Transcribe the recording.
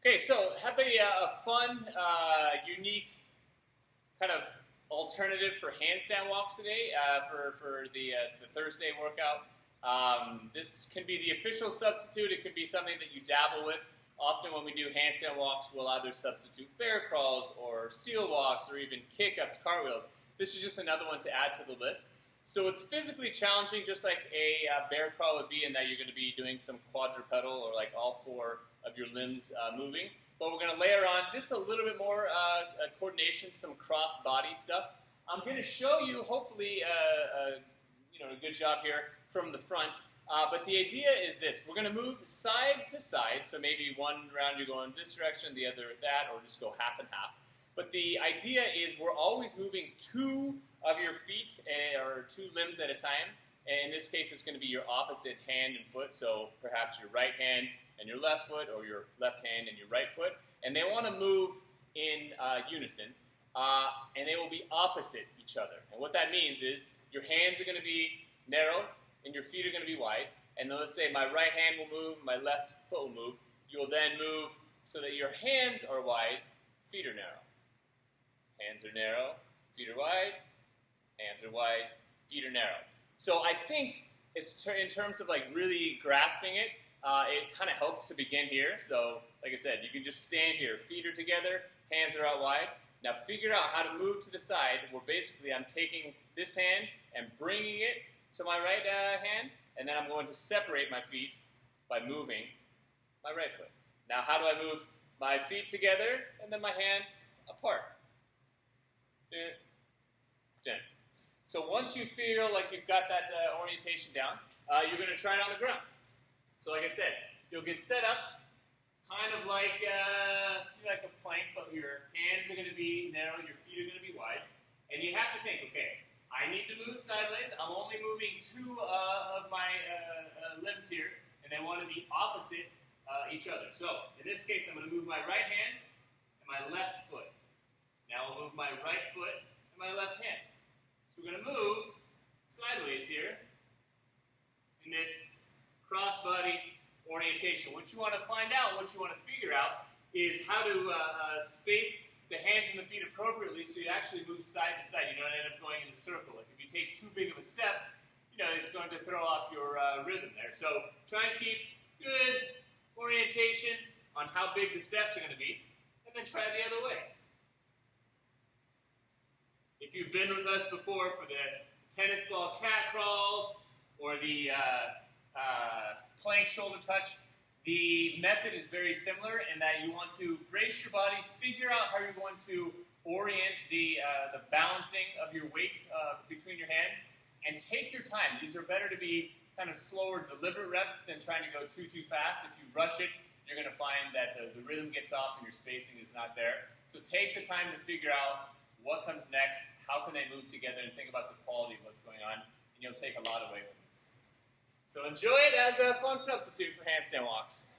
Okay, so have a fun, unique kind of alternative for handstand walks today for the Thursday workout. This can be the official substitute. It could be something that you dabble with. Often when we do handstand walks, we'll either substitute bear crawls or seal walks or even kick-ups, cartwheels. This is just another one to add to the list. So it's physically challenging, just like a bear crawl would be, in that you're going to be doing some quadrupedal or like all four of your limbs moving. But we're going to layer on just a little bit more coordination, some cross-body stuff. I'm going to show you, hopefully, a good job here from the front. But the idea is this. We're going to move side to side. So maybe one round you're going this direction, the other that, or just go half and half. But the idea is we're always moving two of your feet or two limbs at a time. And in this case, it's going to be your opposite hand and foot. So perhaps your right hand and your left foot, or your left hand and your right foot. And they want to move in unison. And they will be opposite each other. And what that means is your hands are going to be narrow and your feet are going to be wide. And then let's say my right hand will move, my left foot will move. You will then move so that your hands are wide, feet are narrow. Hands are narrow, feet are wide, hands are wide, feet are narrow. So I think it's in terms of like really grasping it, it kind of helps to begin here. So like I said, you can just stand here, feet are together, hands are out wide. Now figure out how to move to the side, where basically I'm taking this hand and bringing it to my right hand, and then I'm going to separate my feet by moving my right foot. Now how do I move my feet together and then my hands apart? So once you feel like you've got that orientation down, you're going to try it on the ground. So like I said, you'll get set up kind of like a plank, but your hands are going to be narrow, your feet are going to be wide. And you have to think, okay, I need to move sideways. I'm only moving two of my limbs here, and they want to be opposite each other. So in this case, I'm going to move my right hand and my left foot. Now I'll move my right foot and my left hand. So we're going to move sideways here in this cross-body orientation. What you want to find out, what you want to figure out, is how to space the hands and the feet appropriately so you actually move side to side. You don't end up going in a circle. Like if you take too big of a step, it's going to throw off your rhythm there. So try and keep good orientation on how big the steps are going to be, and then try the other way. If you've been with us before for the tennis ball cat crawls or the plank shoulder touch, the method is very similar in that you want to brace your body, figure out how you're going to orient the balancing of your weight between your hands, and take your time. These are better to be kind of slower, deliberate reps than trying to go too fast. If you rush it, you're going to find that the rhythm gets off and your spacing is not there. So take the time to figure out what comes next, how can they move together, and think about the quality of what's going on, and you'll take a lot away from this. So enjoy it as a fun substitute for handstand walks.